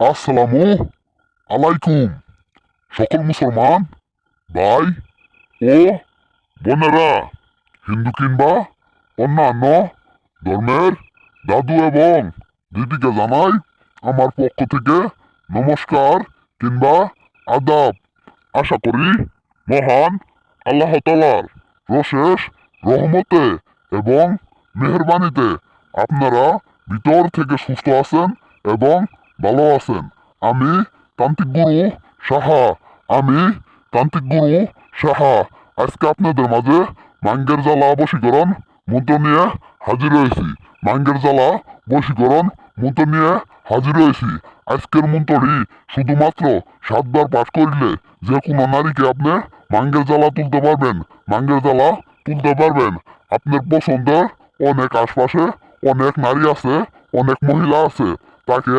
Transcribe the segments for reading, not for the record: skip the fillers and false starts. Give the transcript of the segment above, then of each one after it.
আসসালামু আলাইকুম সকল মুসলমান ভাই ও বোনেরা, হিন্দু কিংবা অন্যান্য ধর্মের দাদু এবং দিদিকে জানাই আমার পক্ষ থেকে নমস্কার কিংবা আদাব। আশা করি মহান আল্লাহ তাআলার অশেষ রহমতে এবং মেহেরবানিতে আপনারা ভিতর থেকে সুস্থ আছেন এবং ভালো আছেন। আমি তান্ত্রিক গুরু সাহা আমি তান্ত্রিক গুরু সাহা আজকে আপনাদের মাঝে মাঙ্গের জ্বালা বশীকরণ মন্ত্র নিয়ে হাজির হয়েছি। মাঙ্গের জ্বালা বশীকরণ মন্ত্র নিয়ে হাজির হয়েছি। আজকের মন্ত্রটি শুধুমাত্র 7 বার পাঠ করিলে যে কোনো নারীকে আপনি মাঙ্গের জ্বালা তুলতে পারবেন। মাঙ্গের জ্বালা তুলতে পারবেন। আপনার পছন্দের অনেক আশপাশে অনেক নারী আছে, অনেক মহিলা আছে, তাকে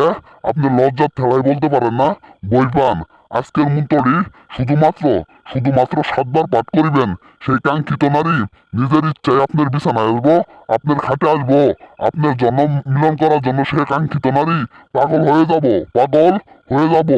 আপনি লজ্জার ঠেলায় বলতে পারেন না, বই পান। আজকের মন্ত্রটি শুধুমাত্র 7 বার পাঠ করিবেন। সেই কাঙ্ক্ষিত নারী নিজের ইচ্ছায় আপনার বিছানায় আসবো, আপনার খাটে আসবো, আপনার জন্য মিলন করার জন্য সে কাঙ্ক্ষিত নারী পাগল হয়ে যাব।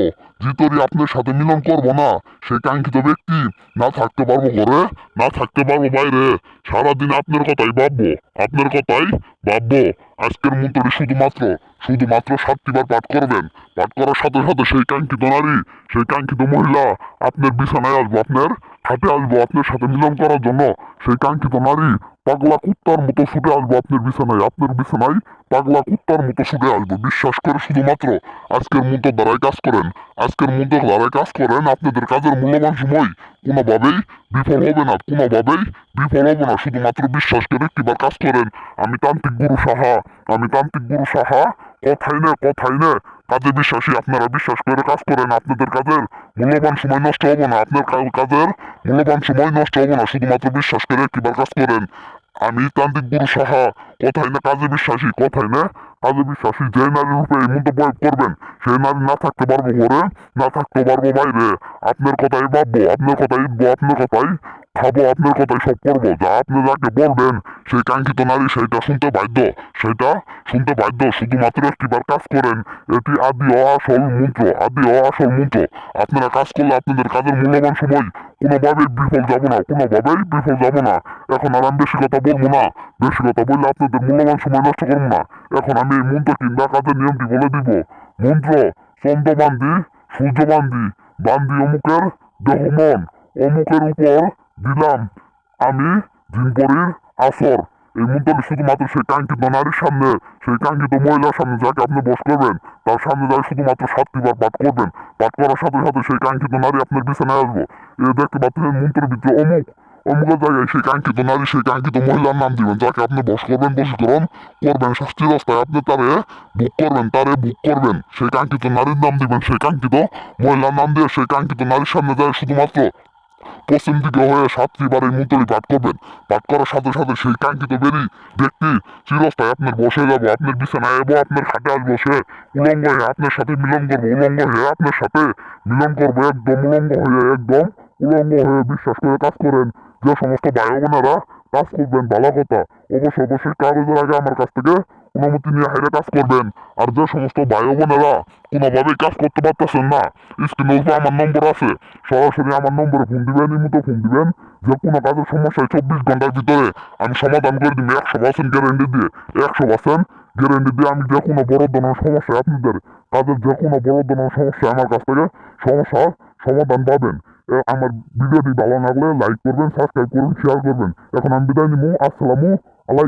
জিতরি আপনার সাথে মিলন করবো না, সেই কাঙ্ক্ষিত ব্যক্তি না থাকতে পারবো ঘরে, না থাকতে পারবো বাইরে, সারাদিন আপনার কথাই ভাববো। আজকের মন্ত্রটি শুধুমাত্র 7টি বার পাঠ করবেন। পাঠ করার সাথে সাথে সেই কাঙ্ক্ষিত নারী, সেই কাঙ্ক্ষিত মহিলা আপনার বিছানায় আসবো, আপনার খাটে আসবো, আপনার সাথে মিলন করার জন্য। সেই কাঙ্ক্ষিত নারী পাগলা কুত্তার মতো ছুটে আসবো আপনার বিছানায় পাগলা কুত্তার মতো ছুটে আসবো। বিশ্বাস করে শুধুমাত্র আজকের মন্ত্র দ্বারাই কাজ করেন। আপনাদের কাজের মূল্যবান সময় কোনোভাবেই বিফল হবে না। শুধুমাত্র বিশ্বাস করে একটিবার কাজ করেন। আমি তান্ত্রিক গুরু সাহা কথাই নে কাজে বিশ্বাসী। আপনারা বিশ্বাস করে কাজ করেন। আপনাদের কাজের মূল্যবান সময় নষ্ট হবে না। শুধুমাত্র বিশ্বাস করে একটিবার কাজ করেন। আমি তান্ত্রিক গুরু সাহা কথাই না কাজে বিশ্বাসী। যে নারীর রূপে এই মন্ত্র প্রয়োগ করবেন, সেই নারী না থাকতে পারবো ঘরে, না থাকতে পারবো বাইরে। আপনার কথাই ভাববো, আপনার কথাই খাবো, আপনার কথাই সব করবো। যা আপনি যাকে বলবেন সেই কাঙ্ক্ষিত নারী সেইটা শুনতে বাধ্য। শুধুমাত্র একটিবার কাজ করেন। এটি আদি ও আসল মন্ত্র। আপনারা কাজ করলে আপনাদের কাজের মূল্যবান সময় কোনোভাবেই বিফল যাব না। এখন আর আমি বেশি কথা বলবো না। বেশি কথা বললে আপনাদের মূল্যবান সময় নষ্ট করবো না। এখন আমি এই মন্ত্র কিংবা কাজের নিয়মটি বলে দিব। মন্ত্র: চন্দ্র সূর্য বান্দি অমুকের দেহ মন, অমুকের উপর দিলাম আমি জিনপরির আসর। এই মন্ত্রটি শুধুমাত্র সেই কাঙ্ক্ষিত নারীর সামনে, সেই কাঙ্ক্ষিত মহিলার সামনে যাকে আপনি বস করবেন, তার সামনে যাই শুধুমাত্র 7টি বার পাঠ করবেন। পাঠ করার সাথে সাথে সেই কাঙ্ক্ষিত নারী আপনার বিছানায় আসবো। দেখতে পাচ্ছেন মন্ত্রের ভিতরে অমুকের জায়গায় সেই কাঙ্ক্ষিত নারী, সেই কাঙ্ক্ষিত মহিলার নাম দিবেন, যাকে আপনি বস করবেন, বশীকরণ করবেন। শাস্তির রাস্তায় আপনি তারে বুক করবেন। সেই কাঙ্ক্ষিত নারীর নাম দিবেন, সেই কাঙ্ক্ষিত মহিলার নাম দিয়ে সেই কাঙ্ক্ষিত নারীর সামনে যায় শুধুমাত্র পশ্চিম দিকে হয়ে 7টি বার এই মন্ত্রটি পাঠ করবেন। পাঠ করার সাথে সাথে সেই কাঙ্ক্ষিত ব্যক্তি চিরস্থায় আপনার বসে যাবো, আপনার বিছানায় যাবো, আপনার খাটে আসবো। সে উলঙ্গ হয়ে আপনার সাথে মিলন করবো, উলঙ্গ হয়ে বিশ্বাস করে কাজ করেন। যে সমস্ত ভাই বোনেরা কাজ করবেন, ভালো কথা, অবশ্যই কাগজের আগে আমার কাছ থেকে অনুমতি নিয়ে হাইরে কাজ করবেন। আর যে সমস্ত ভাই বোনেরা কোনোভাবেই কাজ করতে পারতেছেন না, স্ক্রিনে উপরে আমার নম্বর আছে, সরাসরি আমার নম্বরে ফোন দিবেন। যে কোনো কাজের সমস্যায় 24 ঘন্টার ভিতরে আমি সমাধান করে দিব। 100% গ্যারেন্টি দিয়ে আমি যে কোনো বড় ধরনের সমস্যায় আপনাদের কাজের যে কোনো বড় ধরনের সমস্যায় আমার কাছ থেকে সমস্যার সমাধান পাবেন। আমার ভিডিওটি ভালো লাগলে লাইক করবেন, সাবস্ক্রাইব করবেন, শেয়ার করবেন। এখন আমি বিদায় নিবো। আসসালামু আলাইকুম।